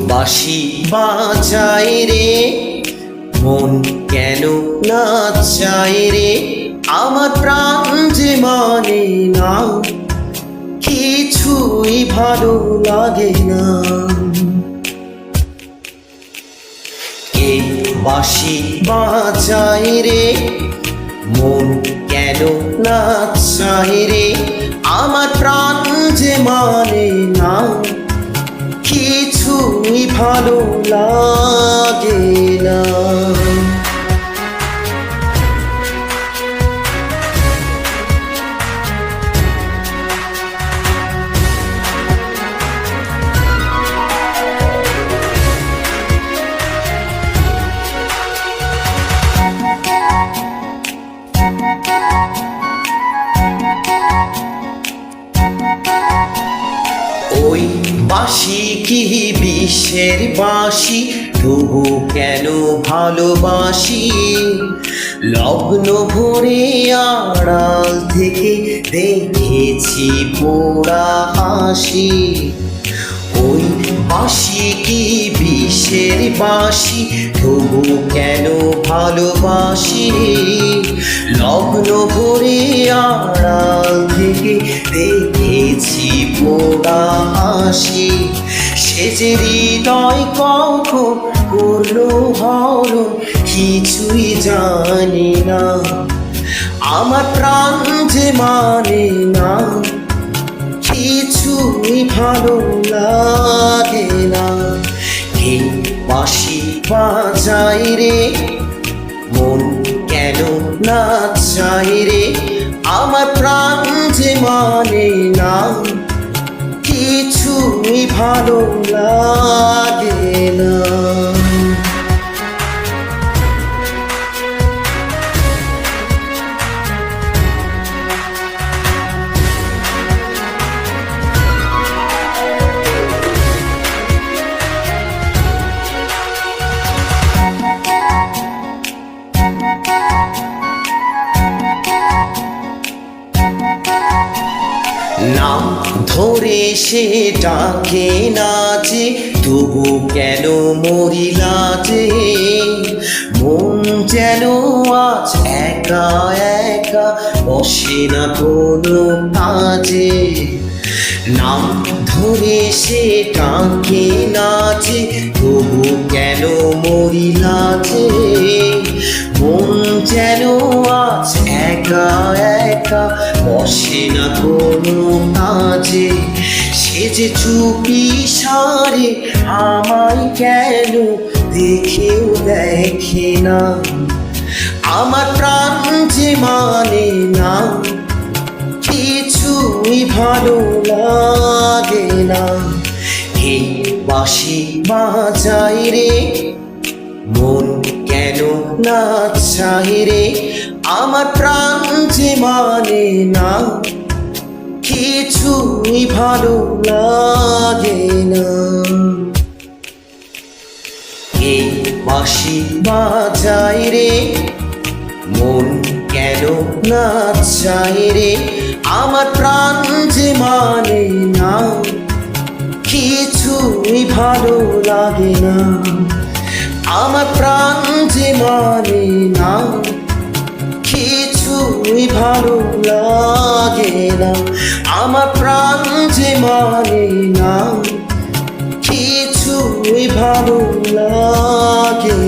বাঁশি বাজায় রে, মন কেন নাচায় রে, আমার প্রাণ যে মানে না, কিছুই ভালো লাগে না। কে বাঁশি বাজায় রে, মন কেন নাচায় রে, আমার প্রাণ যে মানে না, কিছুই ভালো লাগে না। ওই বাঁশি কি বিশ্বের বাঁশি, তবু কেন ভালোবাসি, লগ্ন ভরে আড়াল থেকে দেখেছি পোড়া হাসি। ওই বাঁশি কি বিশ্বের বাঁশি, তবু কেন ভালোবাসি, লগ্ন ভরে আড়াল থেকে দেখেছি পোড়া হাসি। সে যে হৃদয় কখন করলো হরণ, কিছুই জানি না, আমার প্রাণ যে মানে না, কিছুই ভালো লাগে না। কে বাঁশি বাজায় রে, মন কেন নাচায় রে, আমার প্রাণ যে মানে না, কিছুই ভালো লাগে না। নাম ধরে সে ডাকে না যে, তবু কেন মরিলা যে, মন যেন আজ একা একা বসে না কোনো কাজে। নাম ধরে সে ডাকে না যে, তবু কেন মরিলা যে, মন যেন আজ একা একা বসে না কোনো কাজে। সে যে চুপি সারে আমায় কেন দেখেও দেখে না, আমার প্রাণ যে মানে না, কিছুই ভালো লাগে না। এই বাঁশি বাজায় রে, মন কেন নাচায় রে, আমার প্রাণ যে মানে না, কিছুই ভালো লাগে না। এই বাঁশি বাজায় রে, মন কেন নাচায় রে, আমার প্রাণ যে মানে না, কিছুই ভালো লাগে না। আমার প্রাণ যে মানে না, কিছুই ভালো লাগে না। আমার প্রাণ যে মানে না, কিছুই ভালো লাগে